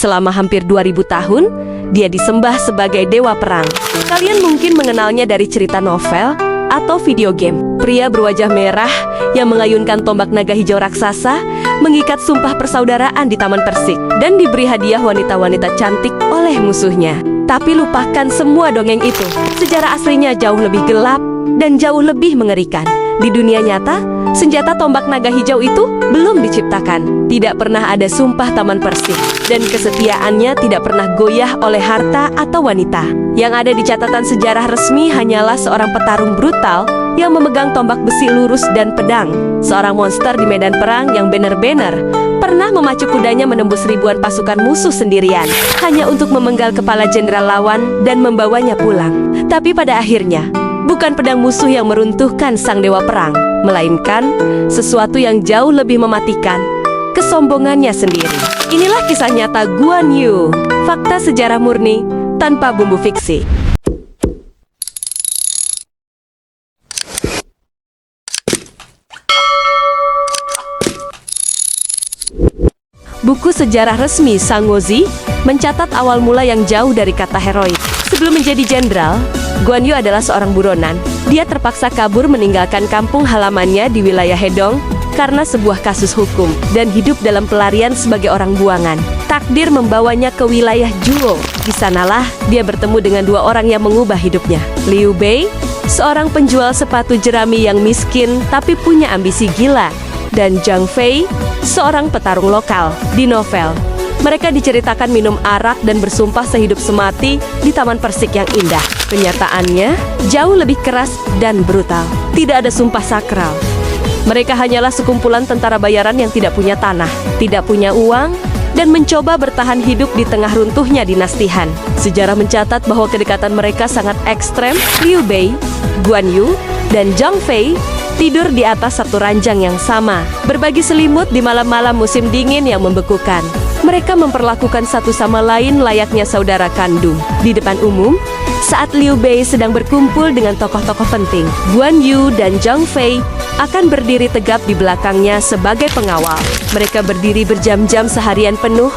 Selama hampir 2000 tahun, dia disembah sebagai dewa perang. Kalian mungkin mengenalnya dari cerita novel atau video game. Pria berwajah merah yang mengayunkan tombak naga hijau raksasa mengikat sumpah persaudaraan di Taman Persik dan diberi hadiah wanita-wanita cantik oleh musuhnya. Tapi lupakan semua dongeng itu. Sejarah aslinya jauh lebih gelap dan jauh lebih mengerikan. Di dunia nyata, senjata tombak naga hijau itu belum diciptakan. Tidak pernah ada sumpah Taman Persik, dan kesetiaannya tidak pernah goyah oleh harta atau wanita. Yang ada di catatan sejarah resmi hanyalah seorang petarung brutal yang memegang tombak besi lurus dan pedang. Seorang monster di medan perang yang benar-benar pernah memacu kudanya menembus ribuan pasukan musuh sendirian, hanya untuk memenggal kepala jenderal lawan dan membawanya pulang. Tapi pada akhirnya, bukan pedang musuh yang meruntuhkan sang dewa perang, melainkan sesuatu yang jauh lebih mematikan, kesombongannya sendiri. Inilah kisah nyata Guan Yu, fakta sejarah murni tanpa bumbu fiksi. Buku sejarah resmi Sanggozi mencatat awal mula yang jauh dari kata heroik. Sebelum menjadi jenderal, Guan Yu adalah seorang buronan. Dia terpaksa kabur meninggalkan kampung halamannya di wilayah Hedong karena sebuah kasus hukum dan hidup dalam pelarian sebagai orang buangan. Takdir membawanya ke wilayah Zhuo. Di sanalah dia bertemu dengan dua orang yang mengubah hidupnya. Liu Bei, seorang penjual sepatu jerami yang miskin tapi punya ambisi gila, dan Zhang Fei, seorang petarung lokal. Di novel, mereka diceritakan minum arak dan bersumpah sehidup semati di Taman Persik yang indah. Kenyataannya jauh lebih keras dan brutal. Tidak ada sumpah sakral. Mereka hanyalah sekumpulan tentara bayaran yang tidak punya tanah, tidak punya uang, dan mencoba bertahan hidup di tengah runtuhnya dinasti Han. Sejarah mencatat bahwa kedekatan mereka sangat ekstrem. Liu Bei, Guan Yu, dan Zhang Fei tidur di atas satu ranjang yang sama, berbagi selimut di malam-malam musim dingin yang membekukan. Mereka memperlakukan satu sama lain layaknya saudara kandung. Di depan umum, saat Liu Bei sedang berkumpul dengan tokoh-tokoh penting, Guan Yu dan Zhang Fei akan berdiri tegap di belakangnya sebagai pengawal. Mereka berdiri berjam-jam seharian penuh,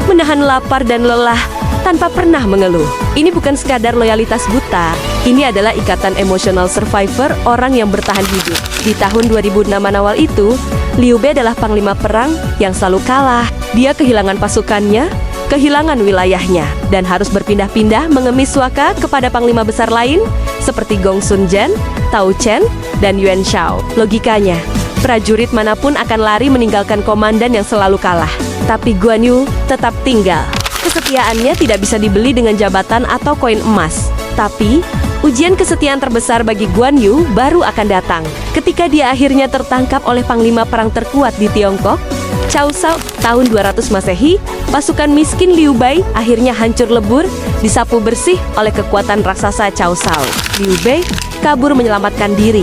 menahan lapar dan lelah tanpa pernah mengeluh. Ini bukan sekadar loyalitas buta, ini adalah ikatan emosional survivor, orang yang bertahan hidup. Di tahun 2006 awal itu, Liu Bei adalah panglima perang yang selalu kalah. Dia kehilangan pasukannya, kehilangan wilayahnya, dan harus berpindah-pindah mengemis suaka kepada panglima besar lain seperti Gong Sun Jian, Tao Chen, dan Yuan Shao. Logikanya, prajurit manapun akan lari meninggalkan komandan yang selalu kalah. Tapi Guan Yu tetap tinggal. Kesetiaannya tidak bisa dibeli dengan jabatan atau koin emas. Tapi, ujian kesetiaan terbesar bagi Guan Yu baru akan datang ketika dia akhirnya tertangkap oleh panglima perang terkuat di Tiongkok, Cao Cao. Tahun 200 Masehi, pasukan miskin Liu Bei akhirnya hancur lebur, disapu bersih oleh kekuatan raksasa Cao Cao. Liu Bei kabur menyelamatkan diri,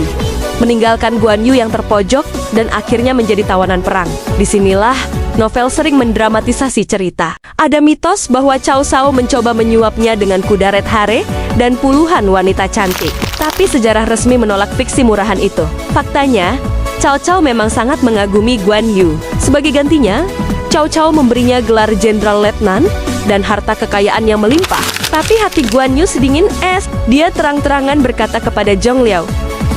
meninggalkan Guan Yu yang terpojok dan akhirnya menjadi tawanan perang. Disinilah novel sering mendramatisasi cerita. Ada mitos bahwa Cao Cao mencoba menyuapnya dengan kuda red hare dan puluhan wanita cantik. Tapi sejarah resmi menolak fiksi murahan itu. Faktanya, Cao Cao memang sangat mengagumi Guan Yu. Sebagai gantinya, Cao Cao memberinya gelar jenderal letnan dan harta kekayaan yang melimpah. Tapi hati Guan Yu sedingin es. Dia terang-terangan berkata kepada Zhong Liao,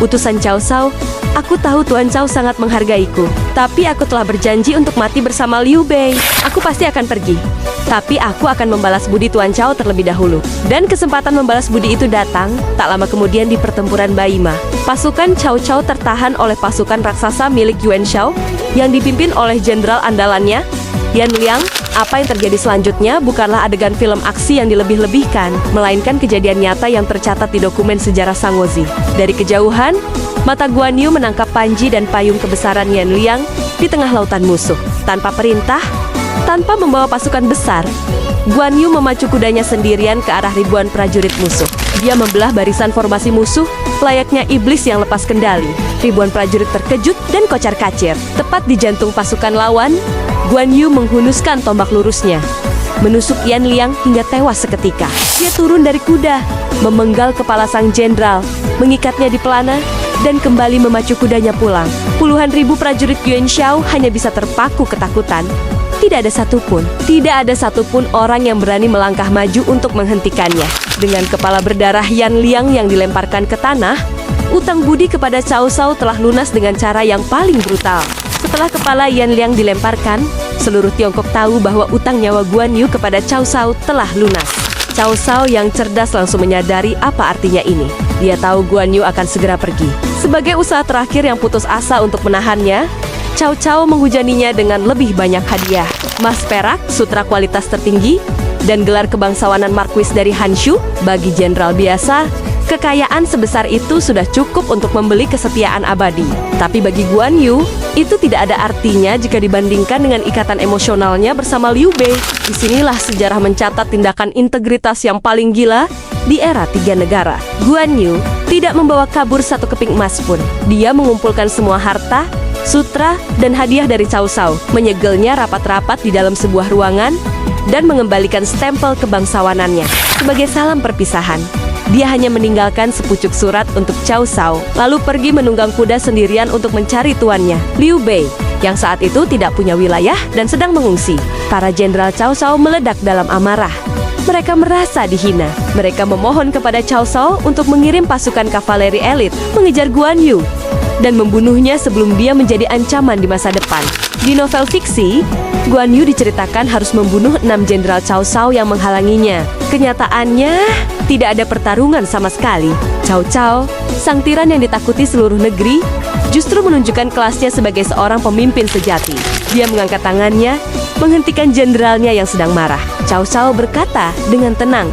"Utusan Cao Cao, aku tahu Tuan Cao sangat menghargaiku, tapi aku telah berjanji untuk mati bersama Liu Bei. Aku pasti akan pergi, tapi aku akan membalas budi Tuan Cao terlebih dahulu." Dan kesempatan membalas budi itu datang tak lama kemudian di pertempuran Baima. Pasukan Cao Cao tertahan oleh pasukan raksasa milik Yuan Shao yang dipimpin oleh jenderal andalannya, Yan Liang. Apa yang terjadi selanjutnya bukanlah adegan film aksi yang dilebih-lebihkan, melainkan kejadian nyata yang tercatat di dokumen sejarah Sanggozi. Dari kejauhan, mata Guan Yu menangkap panji dan payung kebesaran Yan Liang di tengah lautan musuh. Tanpa perintah, tanpa membawa pasukan besar, Guan Yu memacu kudanya sendirian ke arah ribuan prajurit musuh. Dia membelah barisan formasi musuh layaknya iblis yang lepas kendali. Ribuan prajurit terkejut dan kocar-kacir. Tepat di jantung pasukan lawan, Guan Yu menghunuskan tombak lurusnya, menusuk Yan Liang hingga tewas seketika. Dia turun dari kuda, memenggal kepala sang jenderal, mengikatnya di pelana, dan kembali memacu kudanya pulang. Puluhan ribu prajurit Yuan Shao hanya bisa terpaku ketakutan. tidak ada satupun orang yang berani melangkah maju untuk menghentikannya. Dengan kepala berdarah Yan Liang yang dilemparkan ke tanah, utang budi kepada Cao Cao telah lunas dengan cara yang paling brutal. Setelah kepala Yan Liang dilemparkan, seluruh Tiongkok tahu bahwa utang nyawa Guan Yu kepada Cao Cao telah lunas. Cao Cao yang cerdas langsung menyadari apa artinya ini. Dia tahu Guan Yu akan segera pergi. Sebagai usaha terakhir yang putus asa untuk menahannya, Cao Cao menghujaninya dengan lebih banyak hadiah. Emas perak, sutra kualitas tertinggi, dan gelar kebangsawanan Marquis dari Hanshu. Bagi jenderal biasa, kekayaan sebesar itu sudah cukup untuk membeli kesetiaan abadi. Tapi bagi Guan Yu, itu tidak ada artinya jika dibandingkan dengan ikatan emosionalnya bersama Liu Bei. Disinilah sejarah mencatat tindakan integritas yang paling gila di era 3 negara. Guan Yu tidak membawa kabur satu keping emas pun. Dia mengumpulkan semua harta, sutra, dan hadiah dari Cao Cao, menyegelnya rapat-rapat di dalam sebuah ruangan, dan mengembalikan stempel kebangsawanannya. Sebagai salam perpisahan, dia hanya meninggalkan sepucuk surat untuk Cao Cao, lalu pergi menunggang kuda sendirian untuk mencari tuannya, Liu Bei, yang saat itu tidak punya wilayah dan sedang mengungsi. Para jenderal Cao Cao meledak dalam amarah. Mereka merasa dihina. Mereka memohon kepada Cao Cao untuk mengirim pasukan kavaleri elit mengejar Guan Yu dan membunuhnya sebelum dia menjadi ancaman di masa depan. Di novel fiksi, Guan Yu diceritakan harus membunuh 6 jenderal Cao Cao yang menghalanginya. Kenyataannya, tidak ada pertarungan sama sekali. Cao Cao, sang tiran yang ditakuti seluruh negeri, justru menunjukkan kelasnya sebagai seorang pemimpin sejati. Dia mengangkat tangannya, menghentikan jenderalnya yang sedang marah. Cao Cao berkata dengan tenang,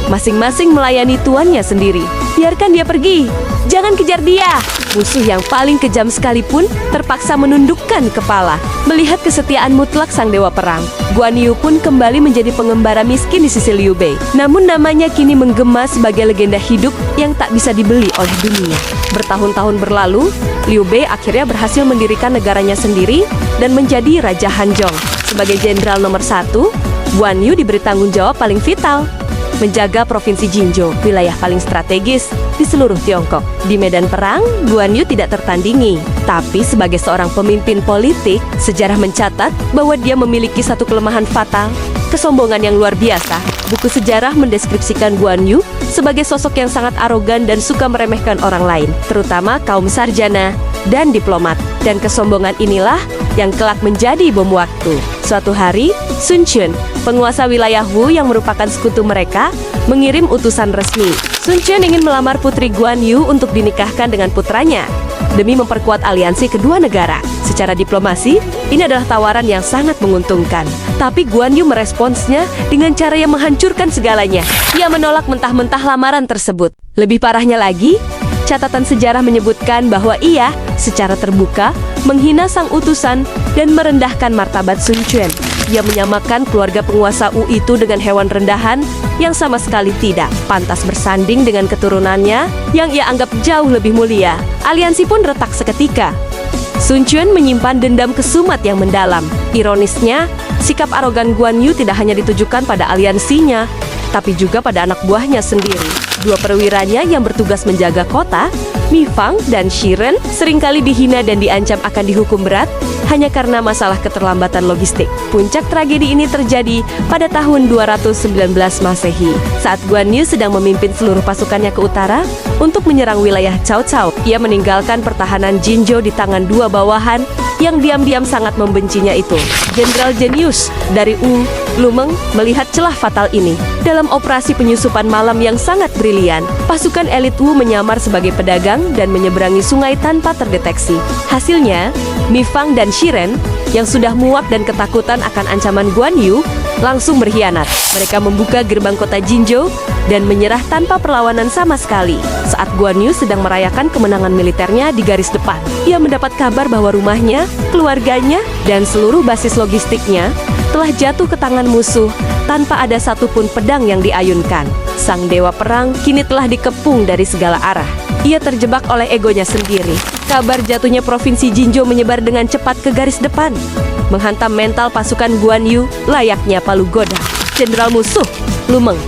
"Masing-masing melayani tuannya sendiri. Biarkan dia pergi. Jangan kejar dia." Musuh yang paling kejam sekalipun terpaksa menundukkan kepala. Melihat kesetiaan mutlak sang dewa perang, Guan Yu pun kembali menjadi pengembara miskin di sisi Liu Bei. Namun namanya kini menggema sebagai legenda hidup yang tak bisa dibeli oleh dunia. Bertahun-tahun berlalu, Liu Bei akhirnya berhasil mendirikan negaranya sendiri dan menjadi Raja Hanzhong. Sebagai jenderal nomor 1, Guan Yu diberi tanggung jawab paling vital, menjaga provinsi Jinzhou, wilayah paling strategis di seluruh Tiongkok. Di medan perang, Guan Yu tidak tertandingi. Tapi sebagai seorang pemimpin politik, sejarah mencatat bahwa dia memiliki satu kelemahan fatal, kesombongan yang luar biasa. Buku sejarah mendeskripsikan Guan Yu sebagai sosok yang sangat arogan dan suka meremehkan orang lain, terutama kaum sarjana dan diplomat. Dan kesombongan inilah yang kelak menjadi bom waktu. Suatu hari, Sun Quan, penguasa wilayah Wu yang merupakan sekutu mereka, mengirim utusan resmi. Sun Quan ingin melamar putri Guan Yu untuk dinikahkan dengan putranya, demi memperkuat aliansi kedua negara. Secara diplomasi, ini adalah tawaran yang sangat menguntungkan. Tapi Guan Yu meresponsnya dengan cara yang menghancurkan segalanya. Ia menolak mentah-mentah lamaran tersebut. Lebih parahnya lagi, catatan sejarah menyebutkan bahwa ia secara terbuka menghina sang utusan dan merendahkan martabat Sun Quan. Ia menyamakan keluarga penguasa Wu itu dengan hewan rendahan yang sama sekali tidak pantas bersanding dengan keturunannya yang ia anggap jauh lebih mulia. Aliansi pun retak seketika. Sun Quan menyimpan dendam kesumat yang mendalam. Ironisnya, sikap arogan Guan Yu tidak hanya ditujukan pada aliansinya, tapi juga pada anak buahnya sendiri. Dua perwiranya yang bertugas menjaga kota, Mi Fang dan Shi Ren, seringkali dihina dan diancam akan dihukum berat hanya karena masalah keterlambatan logistik. Puncak tragedi ini terjadi pada tahun 219 Masehi, saat Guan Yu sedang memimpin seluruh pasukannya ke utara untuk menyerang wilayah Cao Cao. Ia meninggalkan pertahanan Jinzhou di tangan dua bawahan yang diam-diam sangat membencinya itu. Jenderal jenius dari Wu, Lu Meng, melihat celah fatal ini. Dalam operasi penyusupan malam yang sangat brilian, pasukan elit Wu menyamar sebagai pedagang dan menyeberangi sungai tanpa terdeteksi. Hasilnya, Mi Fang dan Shi Ren yang sudah muak dan ketakutan akan ancaman Guan Yu langsung berkhianat. Mereka membuka gerbang kota Jinzhou dan menyerah tanpa perlawanan sama sekali. Saat Guan Yu sedang merayakan kemenangan militernya di garis depan, ia mendapat kabar bahwa rumahnya, keluarganya, dan seluruh basis logistiknya telah jatuh ke tangan musuh tanpa ada satupun pedang yang diayunkan. Sang dewa perang kini telah dikepung dari segala arah. Ia terjebak oleh egonya sendiri. Kabar jatuhnya provinsi Jinzhou menyebar dengan cepat ke garis depan, menghantam mental pasukan Guan Yu layaknya palu godam. Jenderal musuh, Lu Meng,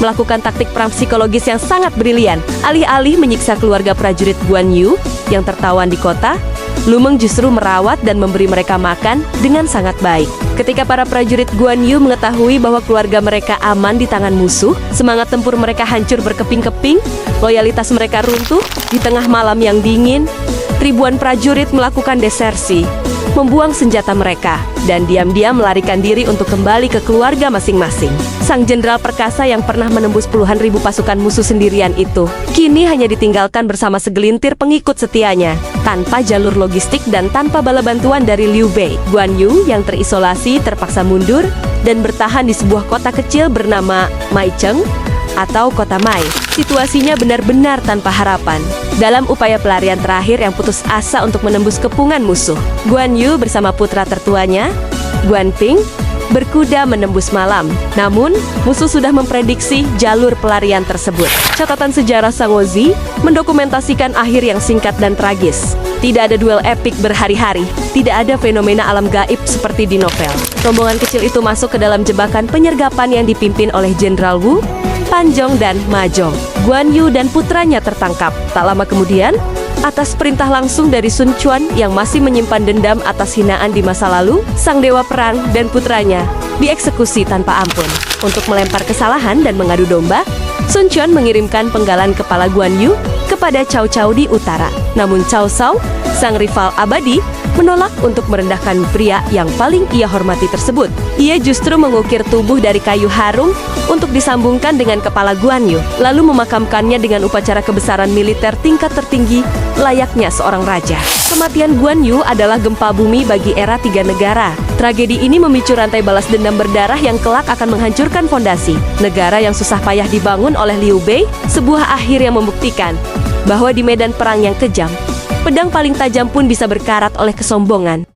melakukan taktik perang psikologis yang sangat brilian. Alih-alih menyiksa keluarga prajurit Guan Yu yang tertawan di kota, Lu Meng justru merawat dan memberi mereka makan dengan sangat baik. Ketika para prajurit Guan Yu mengetahui bahwa keluarga mereka aman di tangan musuh, semangat tempur mereka hancur berkeping-keping, loyalitas mereka runtuh. Di tengah malam yang dingin, ribuan prajurit melakukan desersi, membuang senjata mereka, dan diam-diam melarikan diri untuk kembali ke keluarga masing-masing. Sang jenderal perkasa yang pernah menembus puluhan ribu pasukan musuh sendirian itu, kini hanya ditinggalkan bersama segelintir pengikut setianya, tanpa jalur logistik dan tanpa bala bantuan dari Liu Bei. Guan Yu yang terisolasi terpaksa mundur dan bertahan di sebuah kota kecil bernama Maicheng atau Kota Mai. Situasinya benar-benar tanpa harapan. Dalam upaya pelarian terakhir yang putus asa untuk menembus kepungan musuh, Guan Yu bersama putra tertuanya, Guan Ping, berkuda menembus malam. Namun, musuh sudah memprediksi jalur pelarian tersebut. Catatan sejarah Sangozi mendokumentasikan akhir yang singkat dan tragis. Tidak ada duel epik berhari-hari, tidak ada fenomena alam gaib seperti di novel. Rombongan kecil itu masuk ke dalam jebakan penyergapan yang dipimpin oleh Jenderal Wu, Panjong dan Majong. Guan Yu dan putranya tertangkap. Tak lama kemudian, atas perintah langsung dari Sun Quan yang masih menyimpan dendam atas hinaan di masa lalu, sang dewa perang dan putranya dieksekusi tanpa ampun. Untuk melempar kesalahan dan mengadu domba, Sun Quan mengirimkan penggalan kepala Guan Yu kepada Cao Cao di utara. Namun Cao Cao, sang rival abadi, menolak untuk merendahkan pria yang paling ia hormati tersebut. Ia justru mengukir tubuh dari kayu harum untuk disambungkan dengan kepala Guan Yu, lalu memakamkannya dengan upacara kebesaran militer tingkat tertinggi layaknya seorang raja. Kematian Guan Yu adalah gempa bumi bagi era tiga negara. Tragedi ini memicu rantai balas dendam berdarah yang kelak akan menghancurkan fondasi negara yang susah payah dibangun oleh Liu Bei, sebuah akhir yang membuktikan bahwa di medan perang yang kejam, pedang paling tajam pun bisa berkarat oleh kesombongan.